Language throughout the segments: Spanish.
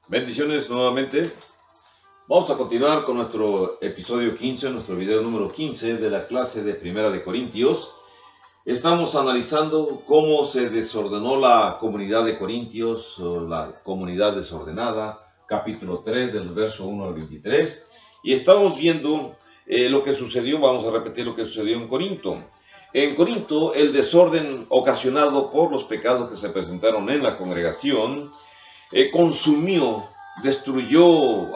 Bendiciones nuevamente. Vamos a continuar con nuestro episodio 15, nuestro video número 15 de la clase de Primera de Corintios. Estamos analizando cómo se desordenó la comunidad de Corintios, o la comunidad desordenada, capítulo 3 del verso 1 al 23. Y estamos viendo lo que sucedió, vamos a repetir lo que sucedió en Corinto. En Corinto, el desorden ocasionado por los pecados que se presentaron en la congregación consumió, destruyó,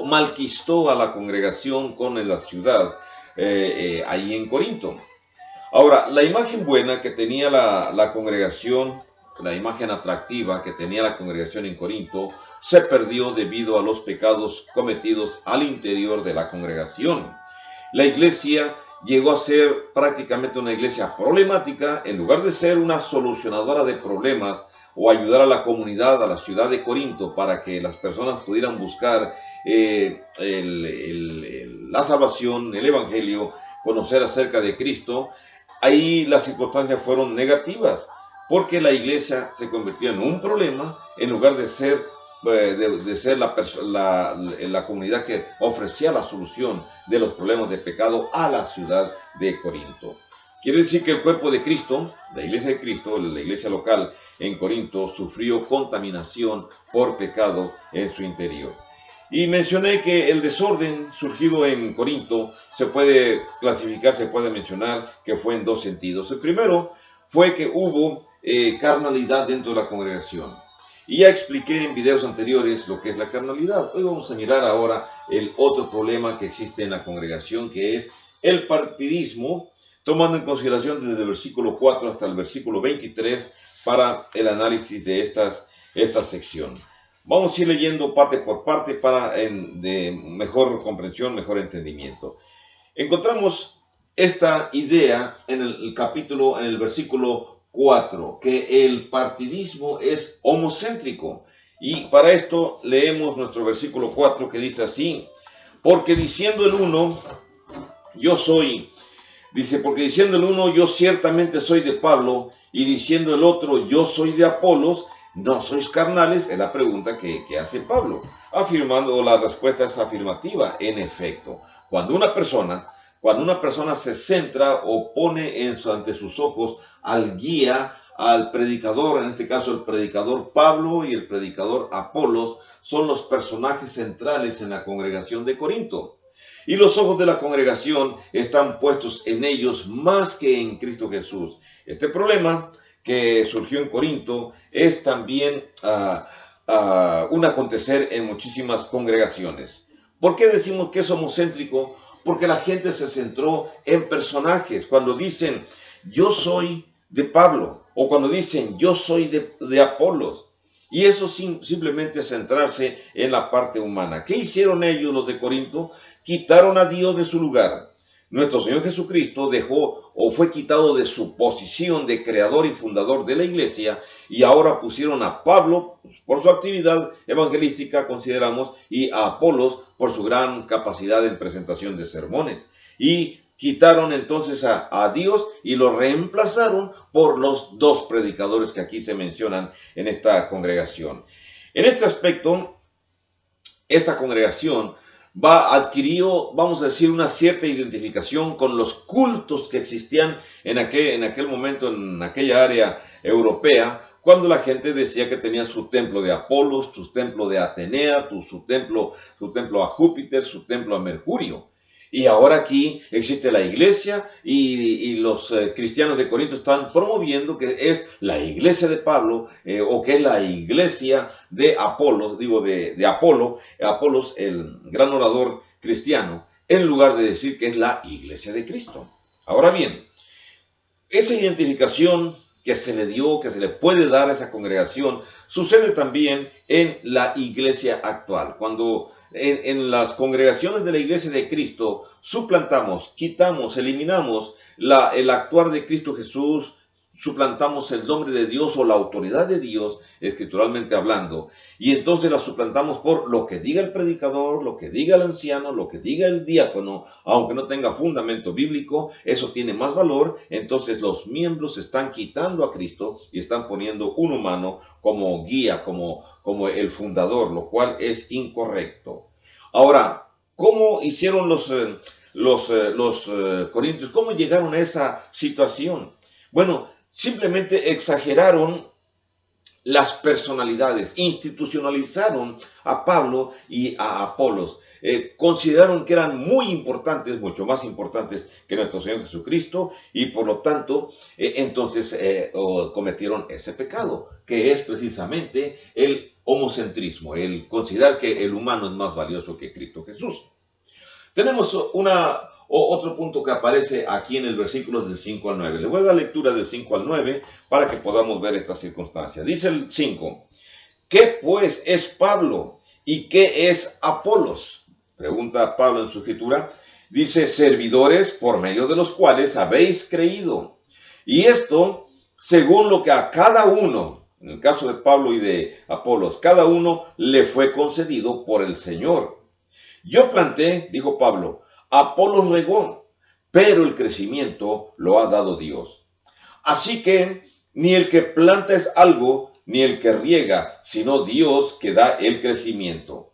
malquistó a la congregación con la ciudad ahí en Corinto. Ahora, la imagen buena que tenía la congregación, la imagen atractiva que tenía la congregación en Corinto, se perdió debido a los pecados cometidos al interior de la congregación. La iglesia llegó a ser prácticamente una iglesia problemática, en lugar de ser una solucionadora de problemas o ayudar a la comunidad, a la ciudad de Corinto, para que las personas pudieran buscar la salvación, el evangelio, conocer acerca de Cristo. Ahí las circunstancias fueron negativas, porque la iglesia se convirtió en un problema en lugar de ser la comunidad que ofrecía la solución de los problemas de pecado a la ciudad de Corinto. Quiere decir que el cuerpo de Cristo, la iglesia de Cristo, la iglesia local en Corinto, sufrió contaminación por pecado en su interior. Y mencioné que el desorden surgido en Corinto se puede clasificar, se puede mencionar que fue en dos sentidos. El primero fue que hubo carnalidad dentro de la congregación. Y ya expliqué en videos anteriores lo que es la carnalidad. Hoy vamos a mirar ahora el otro problema que existe en la congregación, que es el partidismo, tomando en consideración desde el versículo 4 hasta el versículo 23 para el análisis de esta sección. Vamos a ir leyendo parte por parte para de mejor comprensión, mejor entendimiento. Encontramos esta idea en el versículo 4, que el partidismo es homocéntrico. Y para esto leemos nuestro versículo 4 que dice así: porque diciendo el uno, yo ciertamente soy de Pablo, y diciendo el otro, yo soy de Apolos, ¿no sois carnales? Es la pregunta que hace Pablo, afirmando, la respuesta es afirmativa. En efecto, cuando una persona se centra o pone ante sus ojos al guía, al predicador, en este caso el predicador Pablo y el predicador Apolos, son los personajes centrales en la congregación de Corinto. Y los ojos de la congregación están puestos en ellos más que en Cristo Jesús. Este problema que surgió en Corinto es también un acontecer en muchísimas congregaciones. ¿Por qué decimos que es homocéntrico? Porque la gente se centró en personajes. Cuando dicen, yo soy de Pablo, o cuando dicen, yo soy de Apolos. Y eso simplemente es centrarse en la parte humana. ¿Qué hicieron ellos, los de Corinto? Quitaron a Dios de su lugar. Nuestro Señor Jesucristo dejó o fue quitado de su posición de creador y fundador de la iglesia, y ahora pusieron a Pablo por su actividad evangelística, consideramos, y a Apolos por su gran capacidad en presentación de sermones. Y quitaron entonces a Dios y lo reemplazaron por los dos predicadores que aquí se mencionan en esta congregación. En este aspecto, esta congregación adquirió, vamos a decir, una cierta identificación con los cultos que existían en aquel momento, en aquella área europea, cuando la gente decía que tenía su templo de Apolos, su templo de Atenea, su templo a Júpiter, su templo a Mercurio. Y ahora aquí existe la iglesia y los cristianos de Corinto están promoviendo que es la iglesia de Pablo o que es la iglesia de Apolo, de Apolos, el gran orador cristiano, en lugar de decir que es la iglesia de Cristo. Ahora bien, esa identificación que se le puede dar a esa congregación, sucede también en la iglesia actual. Cuando en las congregaciones de la iglesia de Cristo suplantamos, quitamos, eliminamos el actuar de Cristo Jesús, suplantamos el nombre de Dios o la autoridad de Dios, escrituralmente hablando, y entonces la suplantamos por lo que diga el predicador, lo que diga el anciano, lo que diga el diácono, aunque no tenga fundamento bíblico, eso tiene más valor. Entonces los miembros están quitando a Cristo y están poniendo un humano como guía, como como el fundador, lo cual es incorrecto. Ahora, ¿cómo hicieron los corintios? ¿Cómo llegaron a esa situación? Bueno, simplemente exageraron las personalidades, institucionalizaron a Pablo y a Apolos. Consideraron que eran muy importantes, mucho más importantes que nuestro Señor Jesucristo, y por lo tanto, entonces cometieron ese pecado, que es precisamente el homocentrismo, el considerar que el humano es más valioso que Cristo Jesús. Tenemos otro punto que aparece aquí en el versículo del 5 al 9. Le voy a dar lectura del 5 al 9 para que podamos ver esta circunstancia. Dice el 5, ¿qué pues es Pablo y qué es Apolos? Pregunta Pablo en su escritura. Dice, servidores por medio de los cuales habéis creído. Y esto, según lo que a cada uno, en el caso de Pablo y de Apolos, cada uno le fue concedido por el Señor. Yo planté, dijo Pablo, Apolos regó, pero el crecimiento lo ha dado Dios. Así que ni el que planta es algo, ni el que riega, sino Dios que da el crecimiento.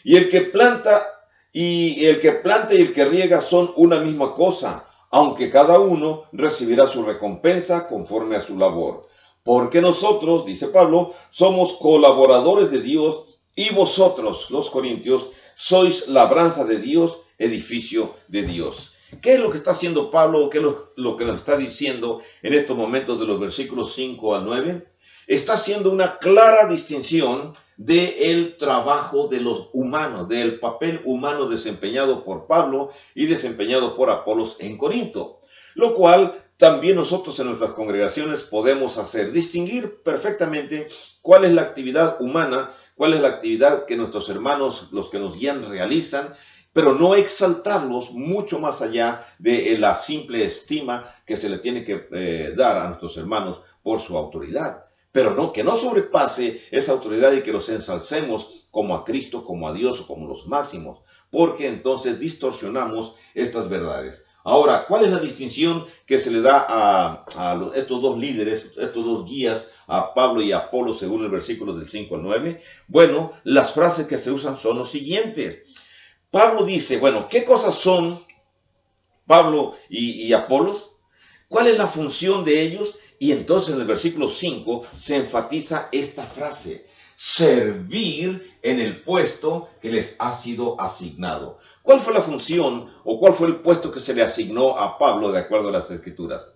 Y el que planta y el que riega son una misma cosa, aunque cada uno recibirá su recompensa conforme a su labor. Porque nosotros, dice Pablo, somos colaboradores de Dios y vosotros, los corintios, sois labranza de Dios, edificio de Dios. ¿Qué es lo que está haciendo Pablo? ¿Qué es lo que nos está diciendo en estos momentos de los versículos 5 al 9? Está haciendo una clara distinción del trabajo de los humanos, del papel humano desempeñado por Pablo y desempeñado por Apolos en Corinto. Lo cual también nosotros en nuestras congregaciones podemos hacer, distinguir perfectamente cuál es la actividad humana, cuál es la actividad que nuestros hermanos, los que nos guían, realizan, pero no exaltarlos mucho más allá de la simple estima que se le tiene que dar a nuestros hermanos por su autoridad. Pero no, que no sobrepase esa autoridad y que los ensalcemos como a Cristo, como a Dios o como los máximos, porque entonces distorsionamos estas verdades. Ahora, ¿cuál es la distinción que se le da a estos dos líderes, estos dos guías, a Pablo y a Apolo, según el versículo del 5 al 9? Bueno, las frases que se usan son los siguientes. Pablo dice, bueno, ¿qué cosas son Pablo y Apolos? ¿Cuál es la función de ellos? Y entonces en el versículo 5 se enfatiza esta frase, servir en el puesto que les ha sido asignado. ¿Cuál fue la función o cuál fue el puesto que se le asignó a Pablo de acuerdo a las Escrituras?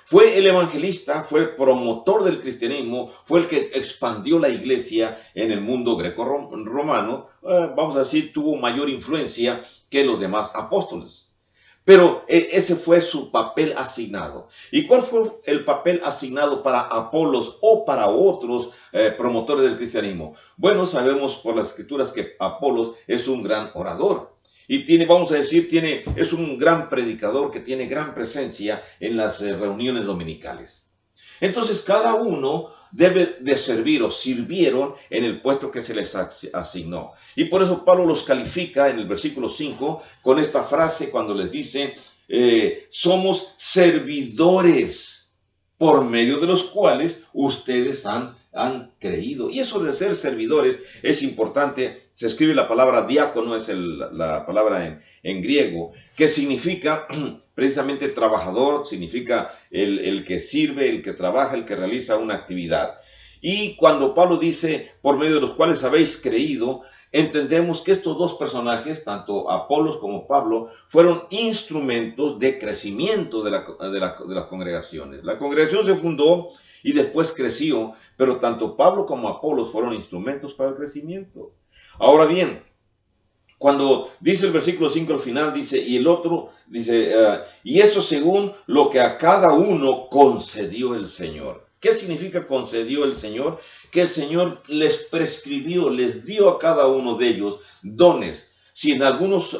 Fue el evangelista, fue el promotor del cristianismo, fue el que expandió la iglesia en el mundo greco-romano, vamos a decir, tuvo mayor influencia que los demás apóstoles. Pero ese fue su papel asignado. ¿Y cuál fue el papel asignado para Apolos o para otros promotores del cristianismo? Bueno, sabemos por las escrituras que Apolos es un gran orador. Y tiene, vamos a decir, es un gran predicador que tiene gran presencia en las reuniones dominicales. Entonces cada uno debe de servir o sirvieron en el puesto que se les asignó. Y por eso Pablo los califica en el versículo 5 con esta frase cuando les dice, somos servidores por medio de los cuales ustedes han creído. Y eso de ser servidores es importante. Se escribe la palabra diácono, es la palabra en griego, que significa precisamente trabajador, significa el que sirve, el que trabaja, el que realiza una actividad. Y cuando Pablo dice, por medio de los cuales habéis creído, entendemos que estos dos personajes, tanto Apolos como Pablo, fueron instrumentos de crecimiento de las congregaciones. La congregación se fundó y después creció, pero tanto Pablo como Apolos fueron instrumentos para el crecimiento. Ahora bien, cuando dice el versículo 5 al final, dice, y el otro, dice, y eso según lo que a cada uno concedió el Señor. ¿Qué significa concedió el Señor? Que el Señor les prescribió, les dio a cada uno de ellos dones. Si en algunos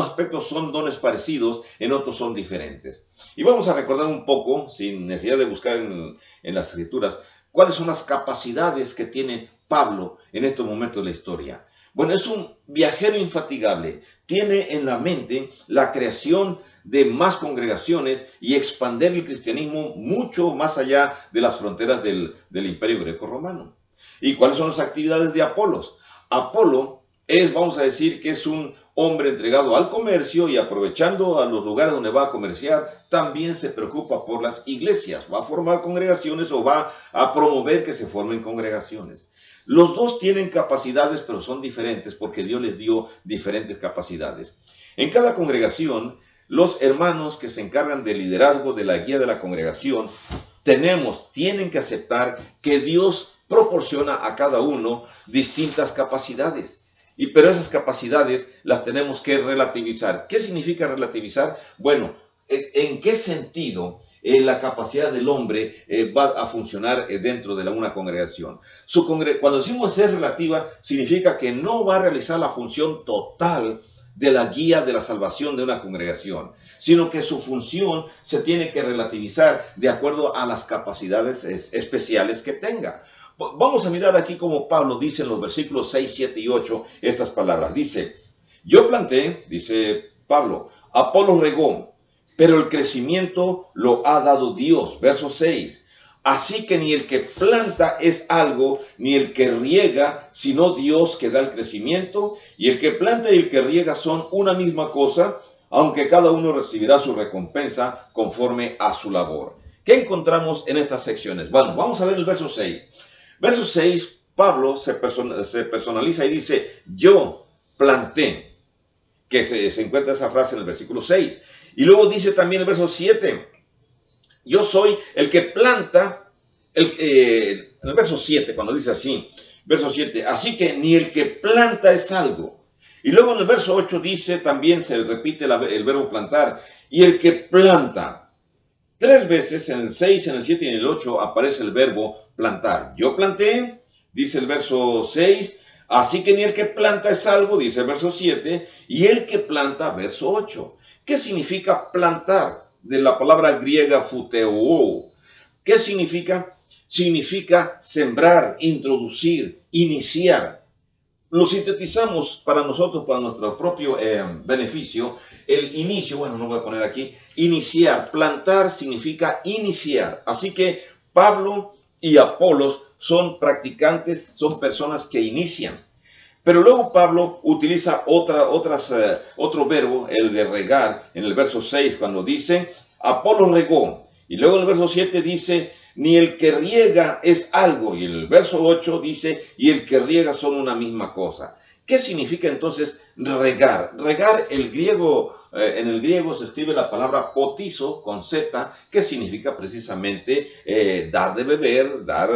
aspectos son dones parecidos, en otros son diferentes. Y vamos a recordar un poco, sin necesidad de buscar en las Escrituras, cuáles son las capacidades que tiene Pablo en estos momentos de la historia. Bueno, es un viajero infatigable. Tiene en la mente la creación de más congregaciones y expandir el cristianismo mucho más allá de las fronteras del imperio greco-romano. ¿Y cuáles son las actividades de Apolos? Apolo es, vamos a decir, que es un hombre entregado al comercio y aprovechando a los lugares donde va a comerciar, también se preocupa por las iglesias, va a formar congregaciones o va a promover que se formen congregaciones. Los dos tienen capacidades, pero son diferentes porque Dios les dio diferentes capacidades. En cada congregación, los hermanos que se encargan del liderazgo, de la guía de la congregación, tienen que aceptar que Dios proporciona a cada uno distintas capacidades. Pero esas capacidades las tenemos que relativizar. ¿Qué significa relativizar? Bueno, ¿en qué sentido la capacidad del hombre va a funcionar dentro de una congregación? Cuando decimos ser relativa, significa que no va a realizar la función total de la guía de la salvación de una congregación, sino que su función se tiene que relativizar de acuerdo a las capacidades especiales que tenga. Vamos a mirar aquí como Pablo dice en los versículos 6, 7 y 8 estas palabras. Dice, yo planté, dice Pablo, Apolo regó, pero el crecimiento lo ha dado Dios. Verso 6. Así que ni el que planta es algo, ni el que riega, sino Dios que da el crecimiento. Y el que planta y el que riega son una misma cosa, aunque cada uno recibirá su recompensa conforme a su labor. ¿Qué encontramos en estas secciones? Bueno, vamos a ver el verso 6. Verso 6, Pablo se personaliza y dice, yo planté, que se encuentra esa frase en el versículo 6. Y luego dice también el verso 7, yo soy el que planta, en el verso 7, cuando dice así, verso 7, así que ni el que planta es algo. Y luego en el verso 8 dice, también se repite el verbo plantar, y el que planta. 3 veces, en el 6, en el 7 y en el 8, aparece el verbo plantar. Yo planté, dice el verso 6, así que ni el que planta es algo, dice el verso 7, y el que planta, verso 8. ¿Qué significa plantar? De la palabra griega futeo. ¿Qué significa? Significa sembrar, introducir, iniciar. Lo sintetizamos para nosotros, para nuestro propio beneficio. El inicio, bueno, no voy a poner aquí, iniciar, plantar significa iniciar. Así que Pablo y Apolos son practicantes, son personas que inician. Pero luego Pablo utiliza otro verbo, el de regar, en el verso 6, cuando dice, Apolo regó. Y luego en el verso 7 dice, ni el que riega es algo. Y en el verso 8 dice, y el que riega son una misma cosa. ¿Qué significa entonces regar? Regar, en el griego se escribe la palabra potizo con Z, que significa precisamente dar de beber, dar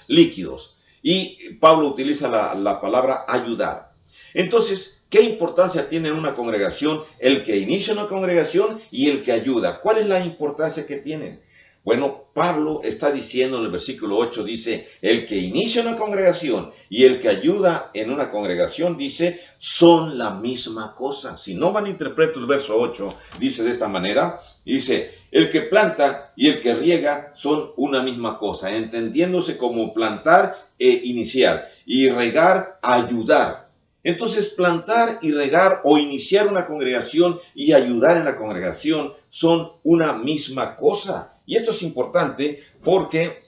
líquidos. Y Pablo utiliza la palabra ayudar. Entonces, ¿qué importancia tiene en una congregación el que inicia una congregación y el que ayuda? ¿Cuál es la importancia que tienen? Bueno, Pablo está diciendo en el versículo 8, dice, el que inicia una congregación y el que ayuda en una congregación, dice, son la misma cosa. Si no malinterpreto el verso 8, dice de esta manera, dice, el que planta y el que riega son una misma cosa, entendiéndose como plantar e iniciar, y regar, ayudar. Entonces, plantar y regar o iniciar una congregación y ayudar en la congregación son una misma cosa. Y esto es importante porque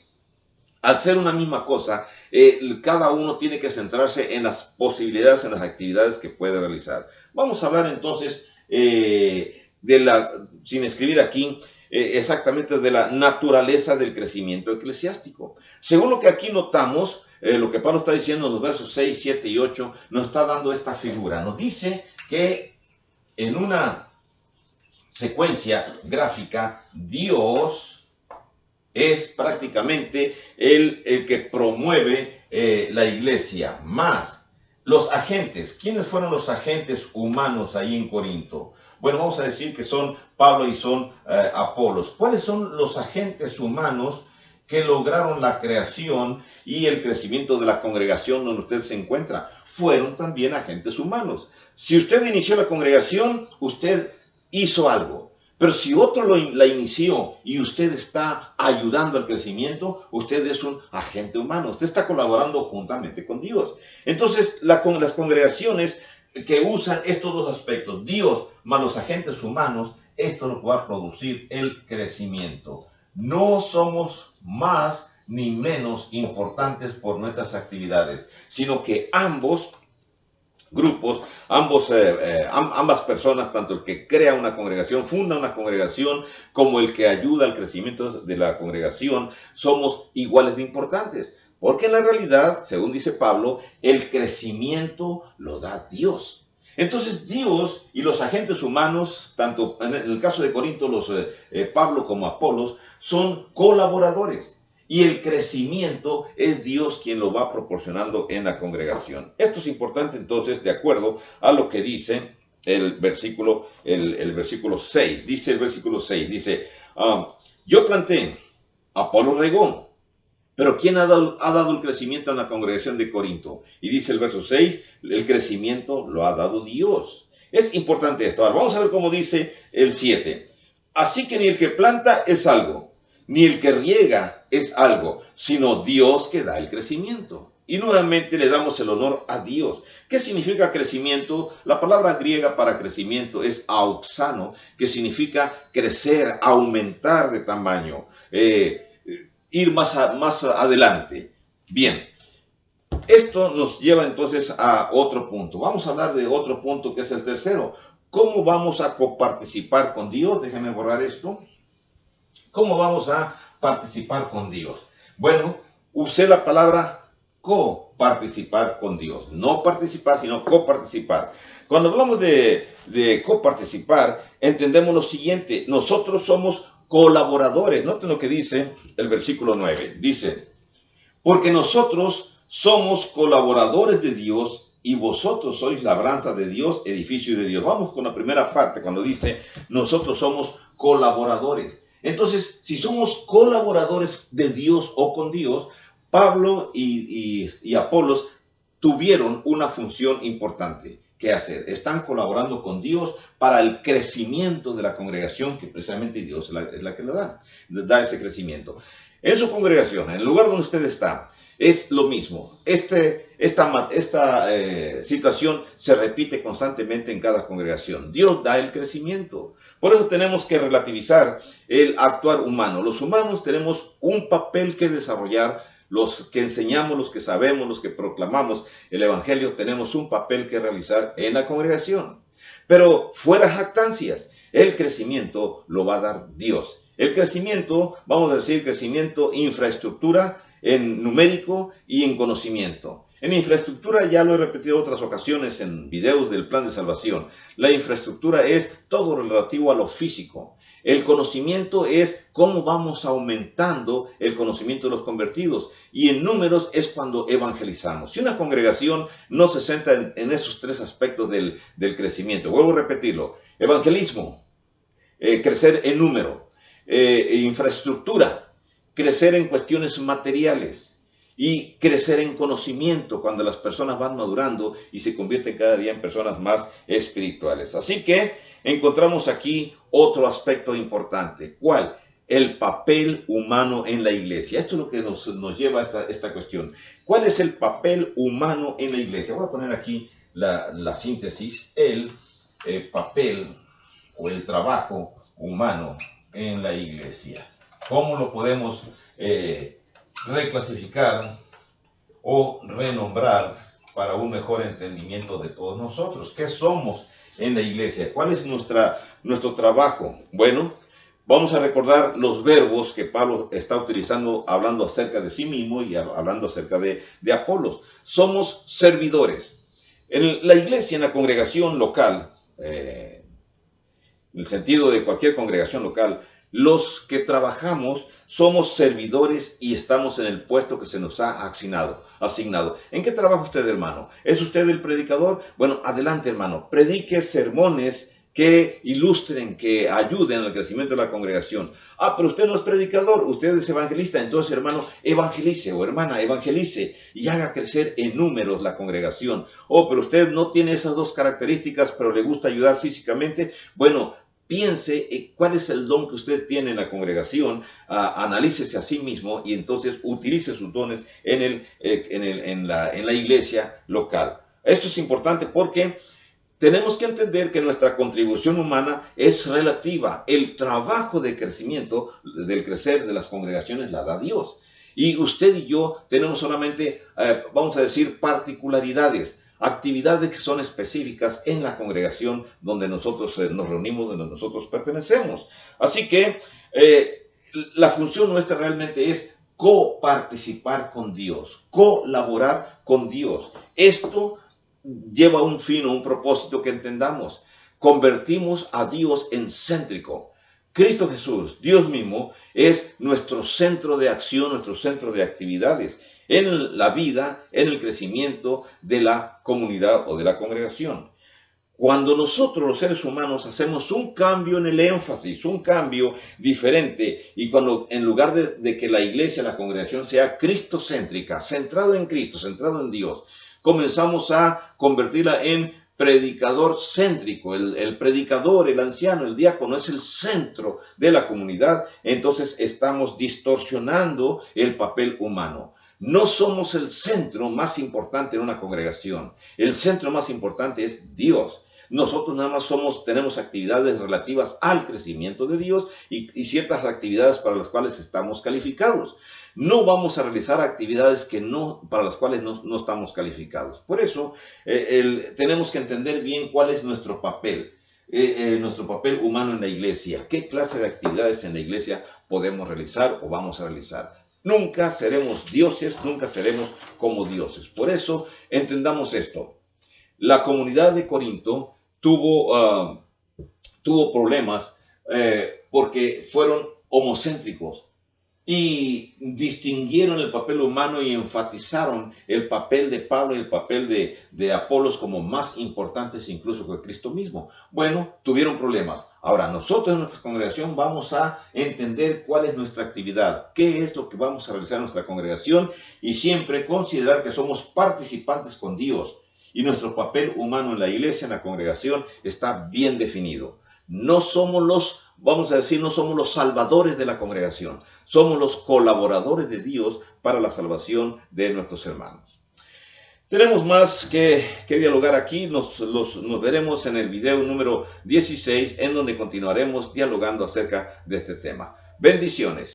al ser una misma cosa, cada uno tiene que centrarse en las posibilidades, en las actividades que puede realizar. Vamos a hablar entonces sin escribir aquí, exactamente de la naturaleza del crecimiento eclesiástico. Según lo que aquí notamos, lo que Pablo está diciendo en los versos 6, 7 y 8, nos está dando esta figura. Nos dice que en una secuencia gráfica, Dios es prácticamente el que promueve la iglesia, más los agentes. ¿Quiénes fueron los agentes humanos ahí en Corinto? Bueno, vamos a decir que son Pablo y son Apolos. ¿Cuáles son los agentes humanos que lograron la creación y el crecimiento de la congregación donde usted se encuentra? Fueron también agentes humanos. Si usted inició la congregación, usted hizo algo. Pero si otro la inició y usted está ayudando al crecimiento, usted es un agente humano. Usted está colaborando juntamente con Dios. Entonces, las congregaciones que usan estos dos aspectos, Dios más los agentes humanos, esto es lo que va a producir el crecimiento. No somos más ni menos importantes por nuestras actividades, sino que ambos grupos, ambas personas, tanto el que crea una congregación, funda una congregación, como el que ayuda al crecimiento de la congregación, somos iguales de importantes. Porque en la realidad, según dice Pablo, el crecimiento lo da Dios. Entonces Dios y los agentes humanos, tanto en el caso de Corinto, Pablo como Apolos, son colaboradores. Y el crecimiento es Dios quien lo va proporcionando en la congregación. Esto es importante entonces, de acuerdo a lo que dice el versículo 6. Dice el versículo 6, dice, yo planté, Apolo regó, pero ¿quién ha dado el crecimiento en la congregación de Corinto? Y dice el verso 6, el crecimiento lo ha dado Dios. Es importante esto. Ahora vamos a ver cómo dice el 7. Así que ni el que planta es algo, ni el que riega es algo, sino Dios que da el crecimiento. Y nuevamente le damos el honor a Dios. ¿Qué significa crecimiento? La palabra griega para crecimiento es auxano, que significa crecer, aumentar de tamaño, ir más adelante. Bien, esto nos lleva entonces a otro punto. Vamos a hablar de otro punto que es el tercero. ¿Cómo vamos a coparticipar con Dios? Déjenme borrar esto. ¿Cómo vamos a participar con Dios? Bueno, usé la palabra coparticipar con Dios. No participar, sino coparticipar. Cuando hablamos de coparticipar, entendemos lo siguiente. Nosotros somos colaboradores. Noten lo que dice el versículo 9. Dice, porque nosotros somos colaboradores de Dios y vosotros sois labranza de Dios, edificio de Dios. Vamos con la primera parte cuando dice, nosotros somos colaboradores. Entonces, si somos colaboradores de Dios o con Dios, Pablo y Apolos tuvieron una función importante que hacer. Están colaborando con Dios para el crecimiento de la congregación, que precisamente Dios es la que le da ese crecimiento. En su congregación, en el lugar donde usted está, es lo mismo. Esta situación se repite constantemente en cada congregación. Dios da el crecimiento. Por eso tenemos que relativizar el actuar humano. Los humanos tenemos un papel que desarrollar. Los que enseñamos, los que sabemos, los que proclamamos el Evangelio, tenemos un papel que realizar en la congregación. Pero fuera jactancias, el crecimiento lo va a dar Dios. El crecimiento, vamos a decir, crecimiento, infraestructura, en numérico y en conocimiento. En infraestructura ya lo he repetido otras ocasiones en videos del plan de salvación. La infraestructura es todo relativo a lo físico. El conocimiento es cómo vamos aumentando el conocimiento de los convertidos. Y en números es cuando evangelizamos. Si una congregación no se centra en esos tres aspectos del crecimiento, vuelvo a repetirlo, evangelismo, crecer en número, infraestructura, crecer en cuestiones materiales y crecer en conocimiento cuando las personas van madurando y se convierten cada día en personas más espirituales. Así que encontramos aquí otro aspecto importante. ¿Cuál? El papel humano en la iglesia. Esto es lo que nos lleva a esta cuestión. ¿Cuál es el papel humano en la iglesia? Voy a poner aquí la síntesis. El papel o el trabajo humano en la iglesia. ¿Cómo lo podemos reclasificar o renombrar para un mejor entendimiento de todos nosotros? ¿Qué somos en la iglesia? ¿Cuál es nuestro trabajo? Bueno, vamos a recordar los verbos que Pablo está utilizando hablando acerca de sí mismo y hablando acerca de Apolos. Somos servidores. En la iglesia, en la congregación local, en el sentido de cualquier congregación local, los que trabajamos somos servidores y estamos en el puesto que se nos ha asignado. ¿En qué trabaja usted, hermano? ¿Es usted el predicador? Bueno, adelante, hermano. Predique sermones que ilustren, que ayuden al crecimiento de la congregación. Pero usted no es predicador, usted es evangelista. Entonces, hermano, evangelice o hermana, evangelice y haga crecer en números la congregación. Pero usted no tiene esas dos características, pero le gusta ayudar físicamente. Bueno, piense cuál es el don que usted tiene en la congregación, analícese a sí mismo y entonces utilice sus dones en la iglesia local. Esto es importante porque tenemos que entender que nuestra contribución humana es relativa. El trabajo de crecimiento, del crecer de las congregaciones la da Dios. Y usted y yo tenemos solamente, vamos a decir, particularidades, actividades que son específicas en la congregación donde nosotros nos reunimos, donde nosotros pertenecemos. Así que la función nuestra realmente es coparticipar con Dios, colaborar con Dios. Esto lleva un fin o un propósito que entendamos. Convertimos a Dios en céntrico. Cristo Jesús, Dios mismo, es nuestro centro de acción, nuestro centro de actividades en la vida, en el crecimiento de la comunidad o de la congregación. Cuando nosotros los seres humanos hacemos un cambio en el énfasis, un cambio diferente, y cuando en lugar de que la iglesia, la congregación sea cristocéntrica, centrado en Cristo, centrado en Dios, comenzamos a convertirla en predicador céntrico. El predicador, el anciano, el diácono es el centro de la comunidad. Entonces estamos distorsionando el papel humano. No somos el centro más importante en una congregación. El centro más importante es Dios. Nosotros nada más tenemos actividades relativas al crecimiento de Dios y ciertas actividades para las cuales estamos calificados. No vamos a realizar actividades para las cuales no estamos calificados. Por eso tenemos que entender bien cuál es nuestro papel humano en la iglesia. ¿Qué clase de actividades en la iglesia podemos realizar o vamos a realizar? Nunca seremos dioses, nunca seremos como dioses. Por eso entendamos esto. La comunidad de Corinto tuvo problemas porque fueron homocéntricos y distinguieron el papel humano y enfatizaron el papel de Pablo y el papel de Apolos como más importantes incluso que Cristo mismo. Bueno, tuvieron problemas. Ahora, nosotros en nuestra congregación vamos a entender cuál es nuestra actividad, qué es lo que vamos a realizar en nuestra congregación y siempre considerar que somos participantes con Dios. Y nuestro papel humano en la iglesia, en la congregación, está bien definido. No somos no somos los salvadores de la congregación. Somos los colaboradores de Dios para la salvación de nuestros hermanos. Tenemos más que dialogar aquí. Nos veremos en el video número 16, en donde continuaremos dialogando acerca de este tema. Bendiciones.